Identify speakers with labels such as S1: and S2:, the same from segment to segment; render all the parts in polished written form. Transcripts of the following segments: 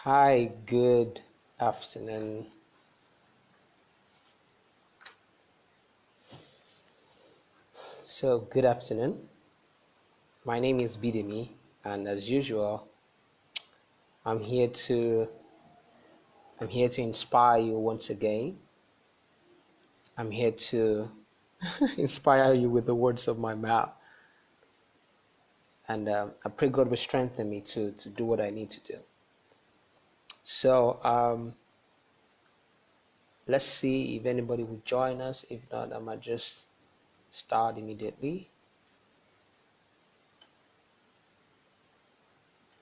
S1: Hi, good afternoon. Good afternoon. My name is Bidemi, and as usual, I'm here to I'm here to inspire you once again. I'm here to inspire you with the words of my mouth, and I pray God will strengthen me to do what I need to do. So let's see if anybody will join us. If not, I might just start immediately.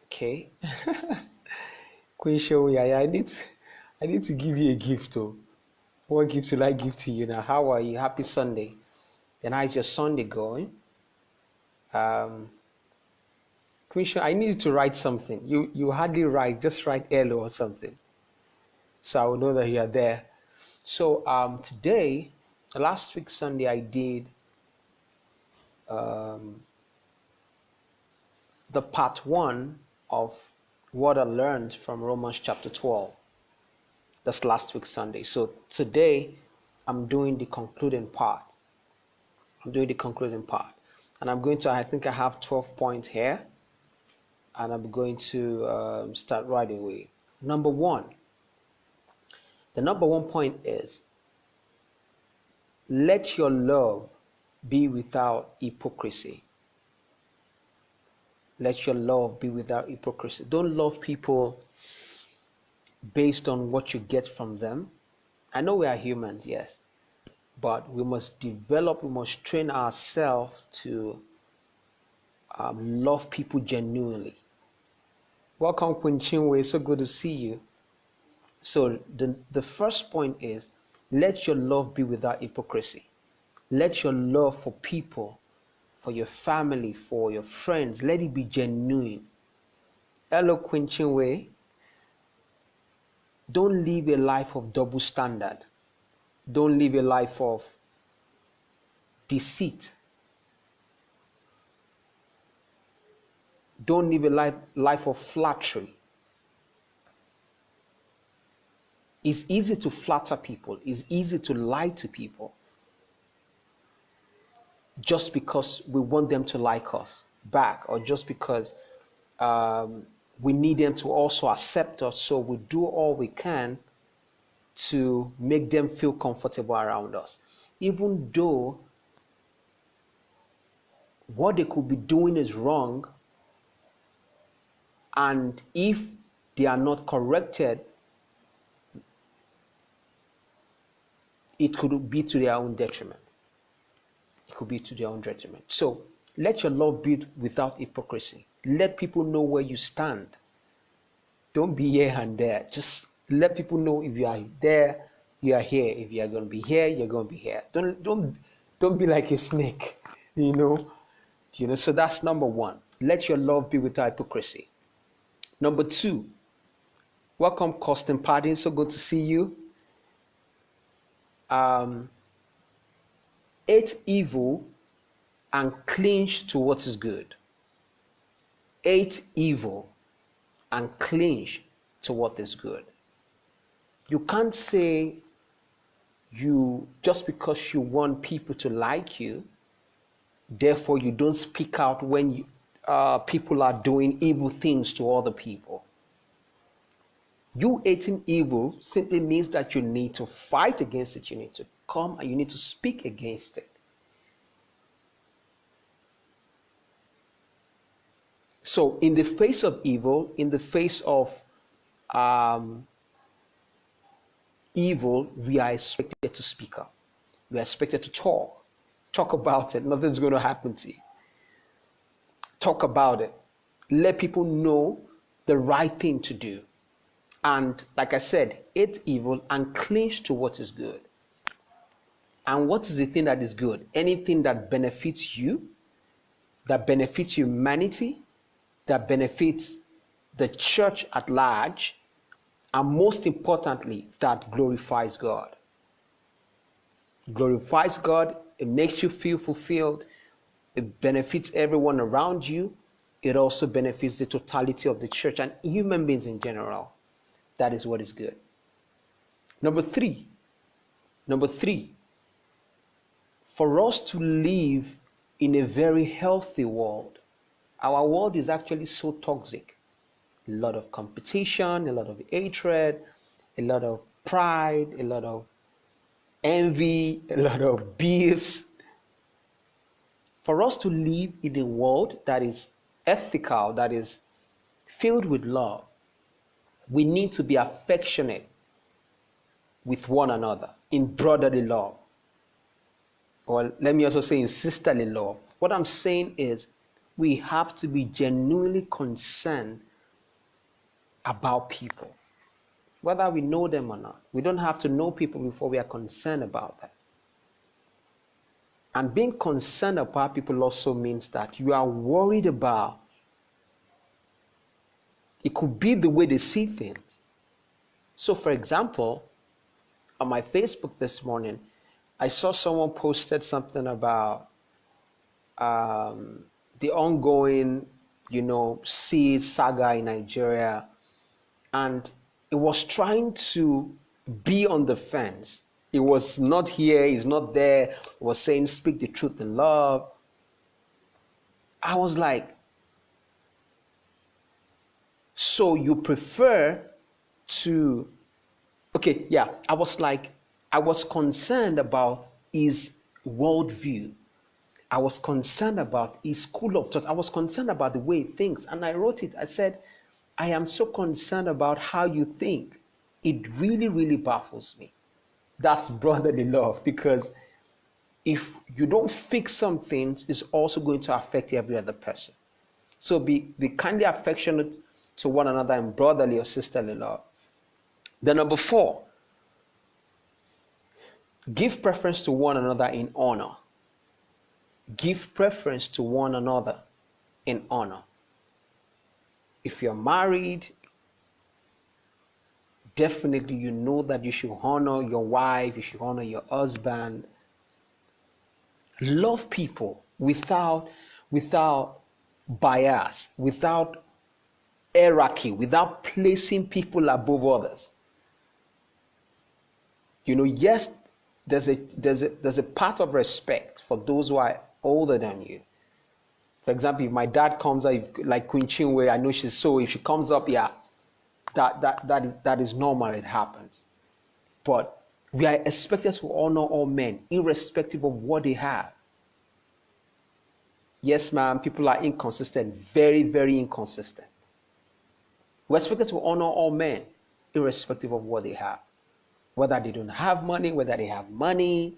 S1: Okay. Queen Show, yeah, I need to give you a gift, too. What gift will I give to you now? How are you? Happy Sunday. Then how's your Sunday going? Um, Queen, I need you to write something. You hardly write, just write hello or something. So I will know that you are there. So today, last week Sunday, I did um, the part one of what I learned from Romans chapter 12. That's last week Sunday. So today, I'm doing the concluding part. And I'm going to, I think I have 12 points here. And I'm going to start right away. Number one, the number one point is let your love be without hypocrisy. Let your love be without hypocrisy. Don't love people based on what you get from them. I know we are humans, yes, but we must train ourselves to love people genuinely. Welcome, Queen Chinwe. So good to see you. So the first point is let your love be without hypocrisy. Let your love for people, for your family, for your friends, let it be genuine. Hello, Queen Chinwe. Don't live a life of double standard. Don't live a life of deceit. Don't live a life of flattery. It's easy to flatter people. It's easy to lie to people just because we want them to like us back, or just because we need them to also accept us. So we do all we can to make them feel comfortable around us, even though what they could be doing is wrong. And if they are not corrected, it could be to their own detriment. It could be to their own detriment. So let your love be without hypocrisy. Let people know where you stand. Don't be here and there. Just let people know if you are there, you are here. If you are going to be here, you're going to be here. Don't be like a snake, you know. So that's number one. Let your love be without hypocrisy. Number two, welcome, Costin Padding. So good to see you. Hate evil and cling to what is good. Hate evil and cling to what is good. You can't say you, just because you want people to like you, therefore you don't speak out when people are doing evil things to other people. You hating evil simply means that you need to fight against it. You need to come and you need to speak against it. So in the face of evil, in the face of evil, we are expected to speak up. We are expected to talk about it. Nothing's going to happen to you. Talk about it. Let people know the right thing to do. And like I said, hate evil and cling to what is good. And what is the thing that is good? Anything that benefits you, that benefits humanity, that benefits the church at large, and most importantly, that glorifies God. Glorifies God, it makes you feel fulfilled, it benefits everyone around you, it also benefits the totality of the church and human beings in general. That is what is good. Number three, for us to live in a very healthy world, our world is actually so toxic. A lot of competition, a lot of hatred, a lot of pride, a lot of envy, a lot of beefs. For us to live in a world that is ethical, that is filled with love, we need to be affectionate with one another in brotherly love. Or let me also say in sisterly love. What I'm saying is we have to be genuinely concerned about people, whether we know them or not. We don't have to know people before we are concerned about them. And being concerned about people also means that you are worried about, it could be the way they see things. So for example, on my Facebook this morning, I saw someone posted something about the ongoing, sea saga in Nigeria, and it was trying to be on the fence. It was not here, it's not there. It was saying, speak the truth in love. I was like, so you prefer to, okay, yeah. I was concerned about his worldview. I was concerned about his school of thought. I was concerned about the way he thinks. And I wrote it. I said, I am so concerned about how you think. It really, really baffles me. That's brotherly love, because if you don't fix some things, it's also going to affect every other person. So be kindly affectionate to one another in brotherly or sisterly love. Then number 4, give preference to one another in honor. Give preference to one another in honor. If you're married, definitely you know that you should honor your wife, you should honor your husband. Love people without bias, without hierarchy, without placing people above others. Yes, there's a part of respect for those who are older than you. For example, if my dad comes up, like Queen Chinwe, I know she's so, if she comes up, yeah, that is normal, it happens. But we are expected to honor all men, irrespective of what they have. Yes, ma'am, people are inconsistent, very, very inconsistent. We're expected to honor all men, irrespective of what they have. Whether they don't have money, whether they have money,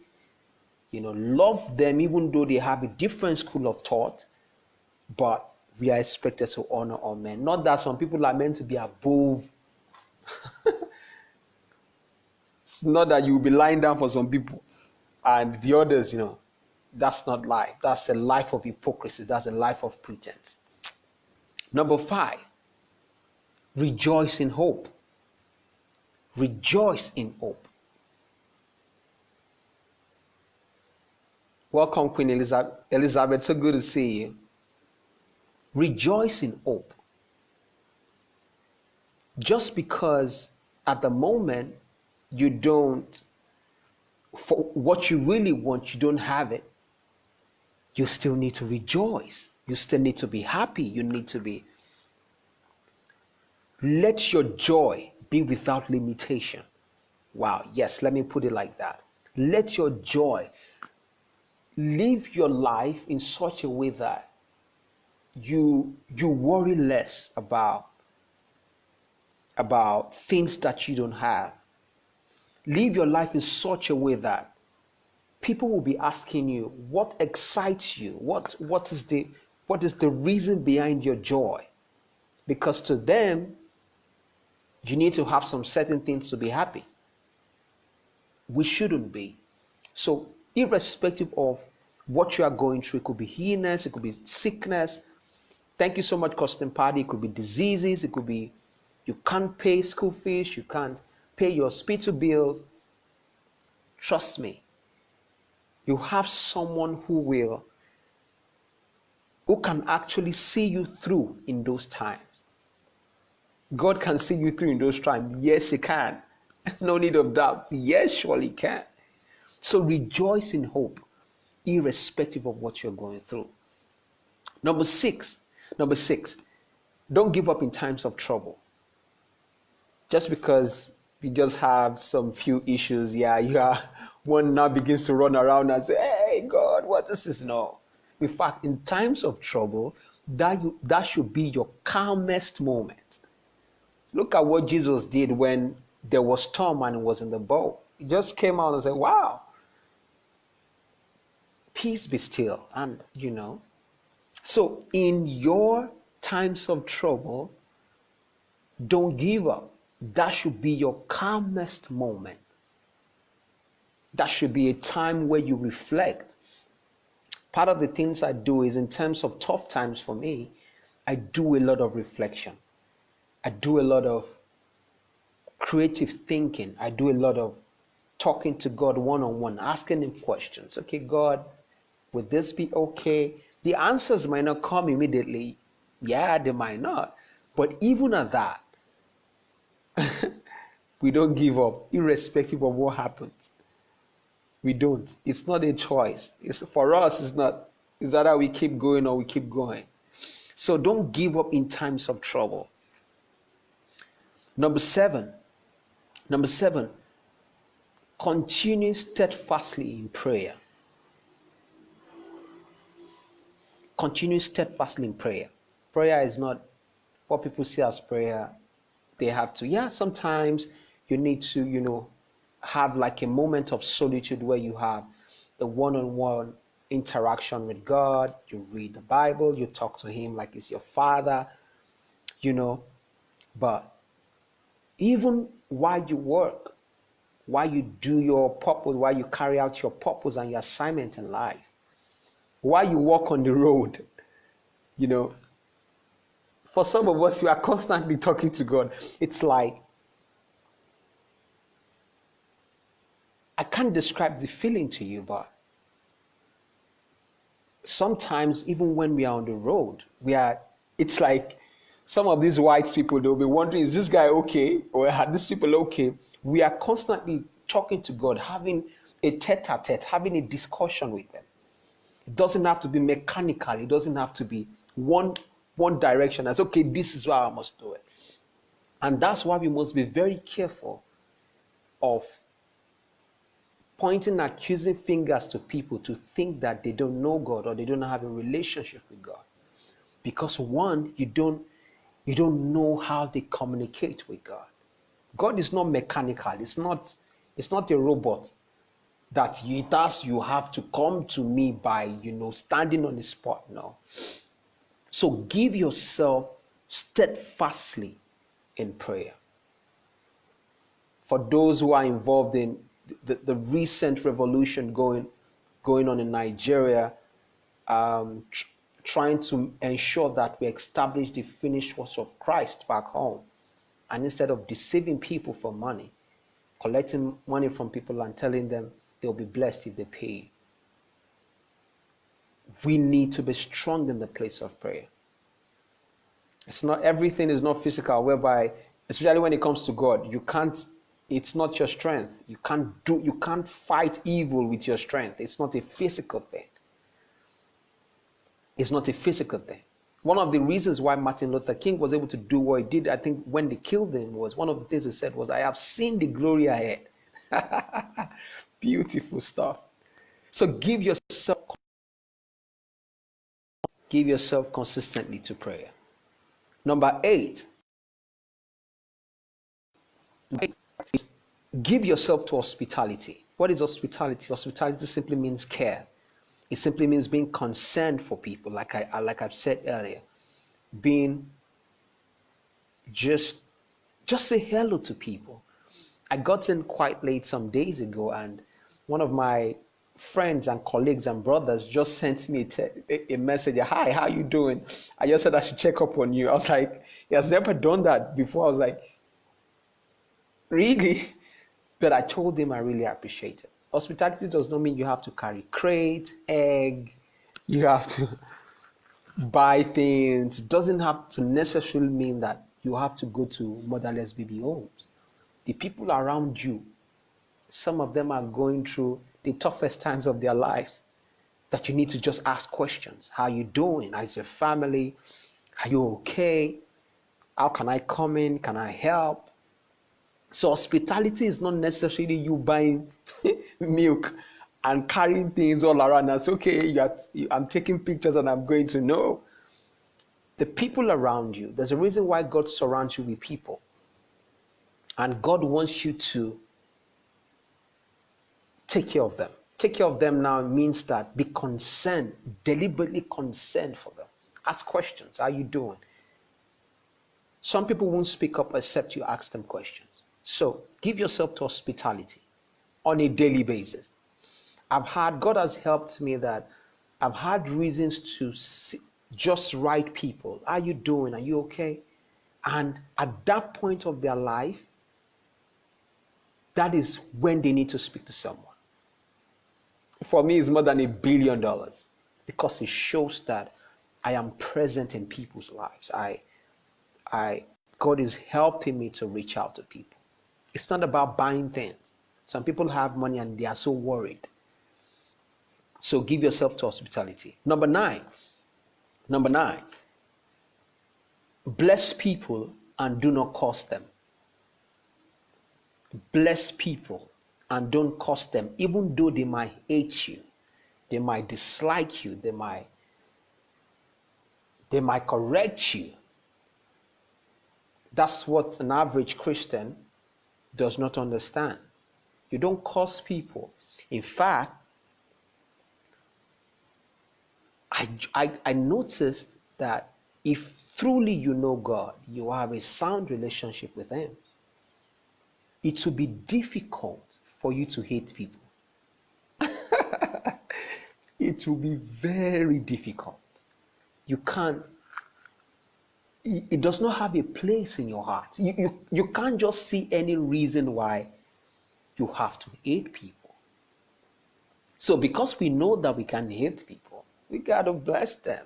S1: love them even though they have a different school of thought. But we are expected to honor all men. Not that some people are meant to be above. It's not that you'll be lying down for some people and the others, that's not life. That's a life of hypocrisy. That's a life of pretense. Number 5, rejoice in hope. Rejoice in hope. Welcome, Queen Elizabeth. So good to see you. Rejoice in hope. Just because at the moment you don't, for what you really want, you don't have it, you still need to rejoice. You still need to be happy. You need to be. Let your joy be without limitation. Wow. Yes, let me put it like that. Let your joy, live your life in such a way that you worry less about things that you don't have. Live your life in such a way that people will be asking you, what excites you? What is the reason behind your joy? Because to them, you need to have some certain things to be happy. We shouldn't be. So irrespective of what you are going through, it could be illness, it could be sickness. Thank you so much, Custom Party. It could be diseases, it could be you can't pay school fees, you can't pay your hospital bills. Trust me, you have someone who can actually see you through in those times. God can see you through in those times. Yes, He can. No need of doubt. Yes, surely He can. So rejoice in hope, irrespective of what you're going through. Number six, don't give up in times of trouble. Just because you just have some few issues, one now begins to run around and say, hey, God, what is this? No. In fact, in times of trouble, that should be your calmest moment. Look at what Jesus did when there was storm and he was in the boat. He just came out and said, wow, peace be still. And, so in your times of trouble, don't give up. That should be your calmest moment. That should be a time where you reflect. Part of the things I do is, in terms of tough times for me, I do a lot of reflection. I do a lot of creative thinking. I do a lot of talking to God one-on-one, asking Him questions. Okay, God, would this be okay? The answers might not come immediately. Yeah, they might not. But even at that, we don't give up, irrespective of what happens. We don't. It's not a choice. For us, it's not. It's either we keep going or we keep going. So don't give up in times of trouble. Number seven, continue steadfastly in prayer. Continue steadfastly in prayer. Prayer is not what people see as prayer. They have to, sometimes you need to, have like a moment of solitude where you have a one-on-one interaction with God. You read the Bible, you talk to Him like He's your Father, But even while you work, while you do your purpose, while you carry out your purpose and your assignment in life, while you walk on the road, for some of us, you are constantly talking to God. It's like, I can't describe the feeling to you, but sometimes even when we are on the road, it's like some of these white people, they'll be wondering, is this guy okay? Or are these people okay? We are constantly talking to God, having a tete-a-tete, having a discussion with them. It doesn't have to be mechanical. It doesn't have to be one direction. As okay, this is why I must do it. And that's why we must be very careful of pointing accusing fingers to people to think that they don't know God or they don't have a relationship with God. Because one, you don't know how they communicate with God. God is not mechanical. It's not a robot that you have to come to me by, standing on the spot. No. So give yourself steadfastly in prayer. For those who are involved in the recent revolution going on in Nigeria, trying to ensure that we establish the finished works of Christ back home. And instead of deceiving people for money, collecting money from people and telling them they'll be blessed if they pay, we need to be strong in the place of prayer. Everything is not physical, whereby, especially when it comes to God, it's not your strength. You can't fight evil with your strength. It's not a physical thing. It's not a physical thing. One of the reasons why Martin Luther King was able to do what he did, I think, when they killed him, was one of the things he said was, I have seen the glory ahead. Beautiful stuff. So give yourself consistently to prayer. Number 8 is give yourself to hospitality. What is hospitality? Hospitality simply means care. It simply means being concerned for people, like I've said earlier. Being just say hello to people. I got in quite late some days ago, and one of my friends and colleagues and brothers just sent me a message. Hi, how you doing? I just said I should check up on you. I was like, he has never done that before. I was like, really? But I told him I really appreciate it. Hospitality does not mean you have to carry crate, egg, you have to buy things. It doesn't have to necessarily mean that you have to go to motherless baby homes. The people around you, some of them are going through the toughest times of their lives, that you need to just ask questions. How are you doing? How's your family? Are you okay? How can I come in? Can I help? So hospitality is not necessarily you buying milk and carrying things all around. That's okay. I'm taking pictures and I'm going to know. The people around you, there's a reason why God surrounds you with people. And God wants you to take care of them. Take care of them now means that be concerned, deliberately concerned for them. Ask questions. How are you doing? Some people won't speak up except you ask them questions. So give yourself to hospitality on a daily basis. God has helped me that I've had reasons to just write people. How are you doing? Are you okay? And at that point of their life, that is when they need to speak to someone. For me, it's more than $1 billion, because it shows that I am present in people's lives. God is helping me to reach out to people. It's not about buying things. Some people have money and they are so worried. So give yourself to hospitality. Number nine, bless people and do not curse them. Bless people and don't curse them, even though they might hate you, they might dislike you, they might correct you. That's what an average Christian does not understand. You don't curse people. In fact, I noticed that if truly you know God, you have a sound relationship with Him, it will be difficult for you to hate people. It will be very difficult. You can't. It does not have a place in your heart. You can't just see any reason why you have to hate people. So because we know that we can hate people, we got to bless them.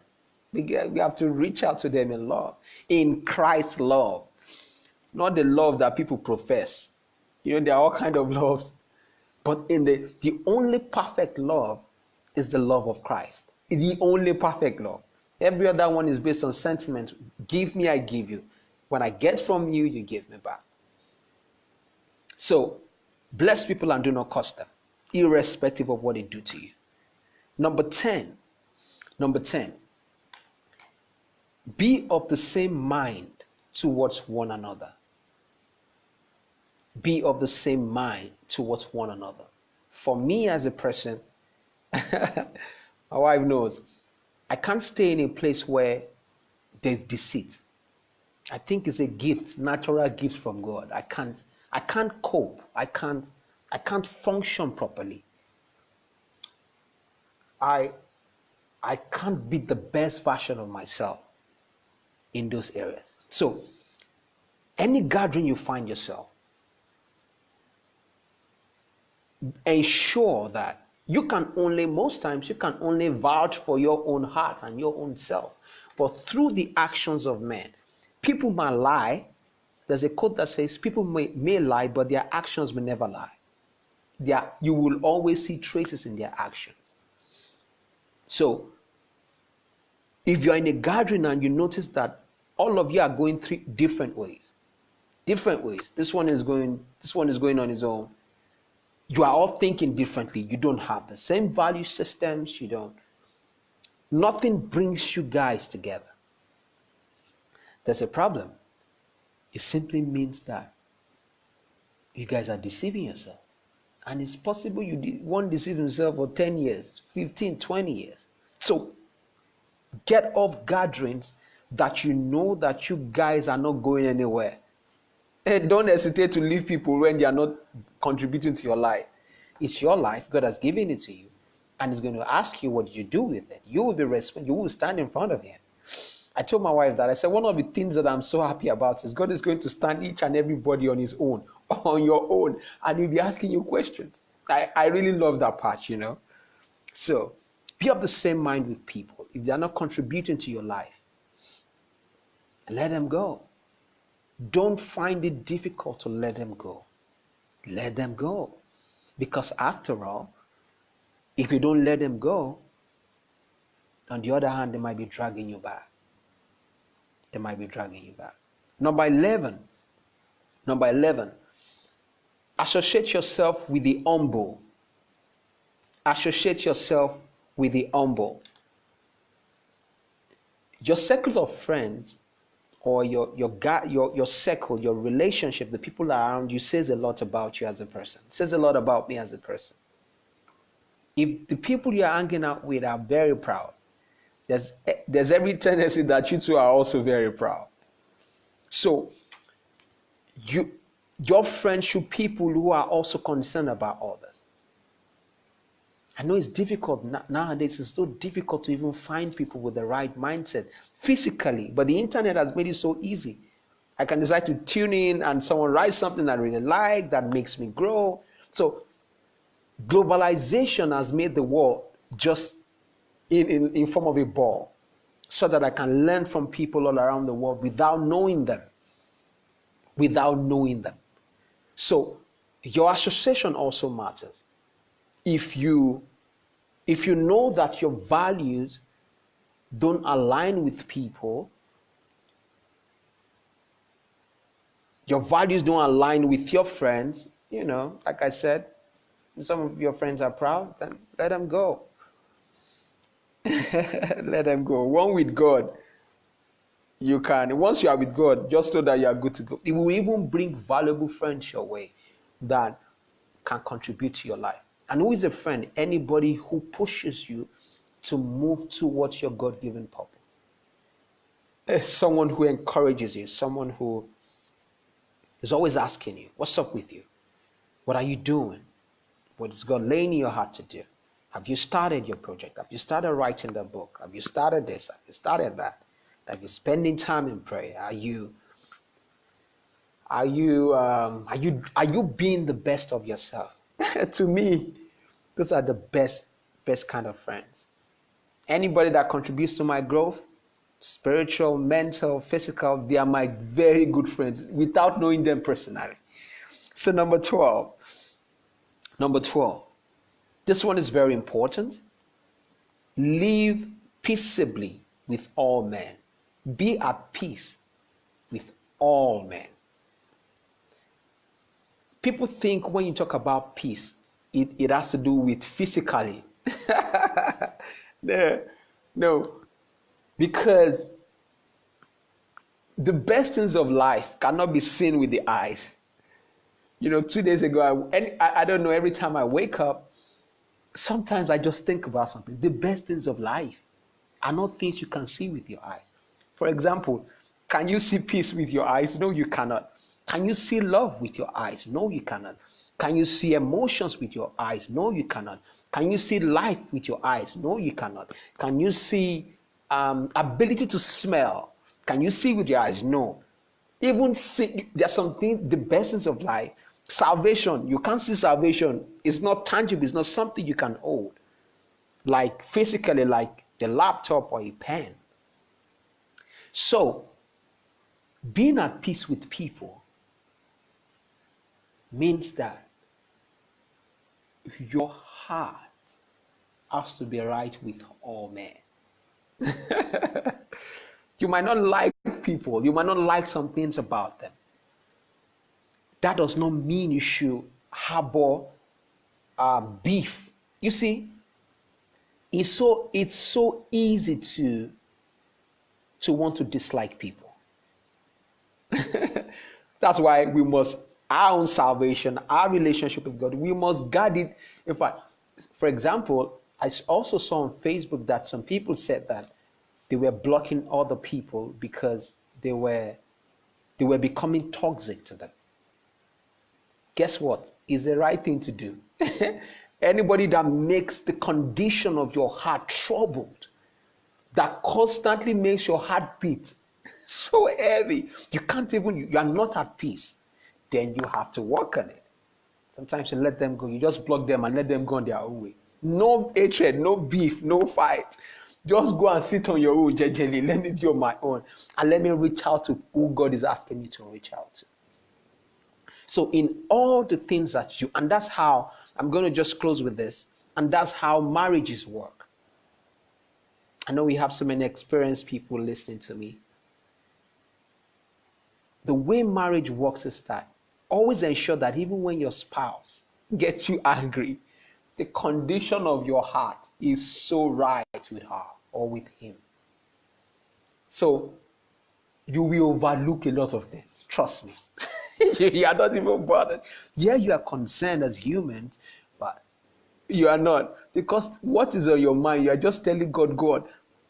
S1: We have to reach out to them in love. In Christ's love. Not the love that people profess. There are all kinds of loves. But in the only perfect love is the love of Christ. The only perfect love. Every other one is based on sentiment. Give me, I give you. When I get from you, you give me back. So, bless people and do not curse them, irrespective of what they do to you. Number 10, be of the same mind towards one another. Be of the same mind towards one another. For me as a person, my wife knows, I can't stay in a place where there's deceit. I think it's a gift, natural gift from God. I can't cope. I can't function properly. I can't be the best version of myself in those areas. So, any gathering you find yourself, ensure that most times you can only vouch for your own heart and your own self. But through the actions of men, people might lie. There's a quote that says, people may lie, but their actions may never lie. You will always see traces in their actions. So, if you're in a gathering and you notice that all of you are going through different ways. This one is going on his own. You are all thinking differently. You don't have the same value systems. Nothing brings you guys together. There's a problem. It simply means that you guys are deceiving yourself. And it's possible one deceive himself for 10 years, 15, 20 years. So get off gatherings that you know that you guys are not going anywhere. And don't hesitate to leave people when they are not contributing to your life. It's your life. God has given it to you. And He's going to ask you, what did you do with it? You will stand in front of Him. I told my wife that. I said, one of the things that I'm so happy about is God is going to stand each and everybody on His own, on your own, and He'll be asking you questions. I really love that part, So, be of the same mind with people. If they are not contributing to your life, let them go. don't find it difficult to let them go. Let them go. Because after all, if you don't let them go, on the other hand, they might be dragging you back. They might be dragging you back. Number 11, associate yourself with the humble. Associate yourself with the humble. Your circle of friends, or your circle, your relationship, the people around you, says a lot about you as a person. It says a lot about me as a person. If the people you're hanging out with are very proud, there's every tendency that you two are also very proud. So your friends should be people who are also concerned about others. I know it's difficult nowadays. It's so difficult to even find people with the right mindset physically, but the internet has made it so easy. I can decide to tune in and someone writes something I really like that makes me grow. So globalization has made the world just in form of a ball, so that I can learn from people all around the world without knowing them. So your association also matters. If you know that your values don't align with people, your values don't align with your friends, like I said, some of your friends are proud, then let them go. Let them go. One with God, you can. Once you are with God, just know that you are good to go. It will even bring valuable friends your way that can contribute to your life. And who is a friend? Anybody who pushes you to move towards your God-given purpose. Someone who encourages you, someone who is always asking you, what's up with you? What are you doing? What is God laying in your heart to do? Have you started your project? Have you started writing the book? Have you started this? Have you started that? Have you spending time in prayer? Are you being the best of yourself? To me, those are the best kind of friends. Anybody that contributes to my growth, spiritual, mental, physical, they are my very good friends without knowing them personally. So number 12. This one is very important. Live peaceably with all men. Be at peace with all men. People think when you talk about peace, it has to do with physically. No. Because the best things of life cannot be seen with the eyes. 2 days ago, I don't know, every time I wake up, sometimes I just think about something. The best things of life are not things you can see with your eyes. For example, can you see peace with your eyes? No, you cannot. Can you see love with your eyes? No, you cannot. Can you see emotions with your eyes? No, you cannot. Can you see life with your eyes? No, you cannot. Can you see ability to smell? Can you see with your eyes? No. Even see, there's something, the best things of life. Salvation, you can't see salvation. It's not tangible. It's not something you can hold. Like physically, like the laptop or a pen. So, being at peace with people means that your heart has to be right with all men. You might not like people. You might not like some things about them. That does not mean you should harbor beef. You see, it's so easy to want to dislike people. That's why we must, our own salvation, our relationship with God, we must guard it. In fact, for example, I also saw on Facebook that some people said that they were blocking other people because they were becoming toxic to them. Guess what? It's the right thing to do. Anybody that makes the condition of your heart troubled, that constantly makes your heart beat so heavy, you are not at peace, then you have to work on it. Sometimes you let them go. You just block them and let them go on their own way. No hatred, no beef, no fight. Just go and sit on your own, jejely. Let me be on my own. And let me reach out to who God is asking me to reach out to. So in all the things that you, and that's how, I'm going to just close with this, and that's how marriages work. I know we have so many experienced people listening to me. The way marriage works is that always ensure that even when your spouse gets you angry, the condition of your heart is so right with her or with him. So you will overlook a lot of things. Trust me. You are not even bothered. Yeah, you are concerned as humans, but you are not. Because what is on your mind? You are just telling God, God,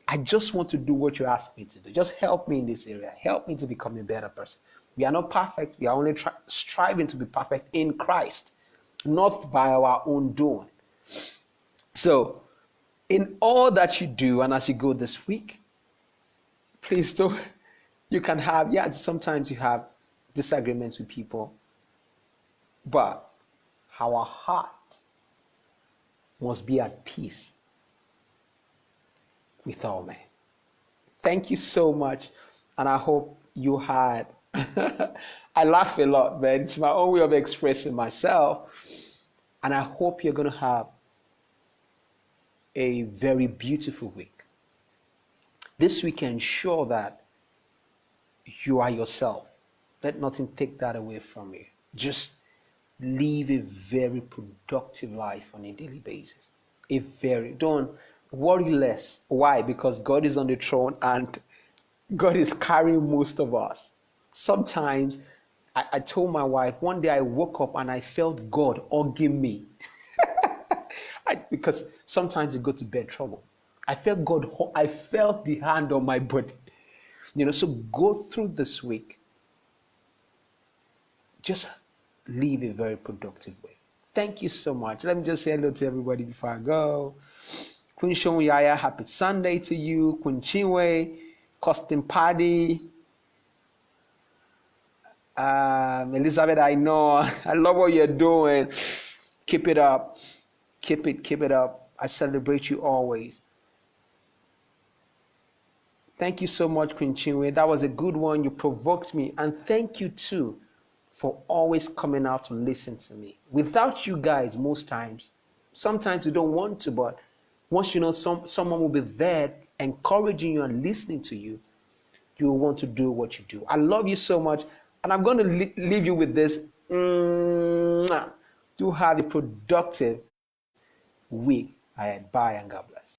S1: I just want to do what you ask me to do. Just help me in this area. Help me to become a better person. We are not perfect. We are only striving to be perfect in Christ, not by our own doing. So, in all that you do, and as you go this week, please don't, you can have, sometimes you have disagreements with people, but our heart must be at peace with all men. Thank you so much, and I hope you had, I laugh a lot, man. It's my own way of expressing myself, and I hope you're going to have a very beautiful week. This week, ensure that you are yourself. Let nothing take that away from you. Just live a very productive life on a daily basis. Don't worry less. Why? Because God is on the throne and God is carrying most of us. Sometimes, I told my wife, one day I woke up and I felt God hugging me. Because sometimes you go to bed trouble. I felt God, I felt the hand on my body. So go through this week. Just live a very productive way. Thank you so much. Let me just say hello to everybody before I go. Queen Shonwyaya, happy Sunday to you. Queen Chinwe, Costin Paddy, Elizabeth, I know. I love what you're doing. Keep it up. Keep it up. I celebrate you always. Thank you so much, Queen Chinwe. That was a good one. You provoked me. And thank you too for always coming out to listen to me. Without you guys, most times, sometimes you don't want to, but once you know someone will be there encouraging you and listening to you, you will want to do what you do. I love you so much. And I'm going to leave you with this. Do have a productive week ahead. Bye and God bless.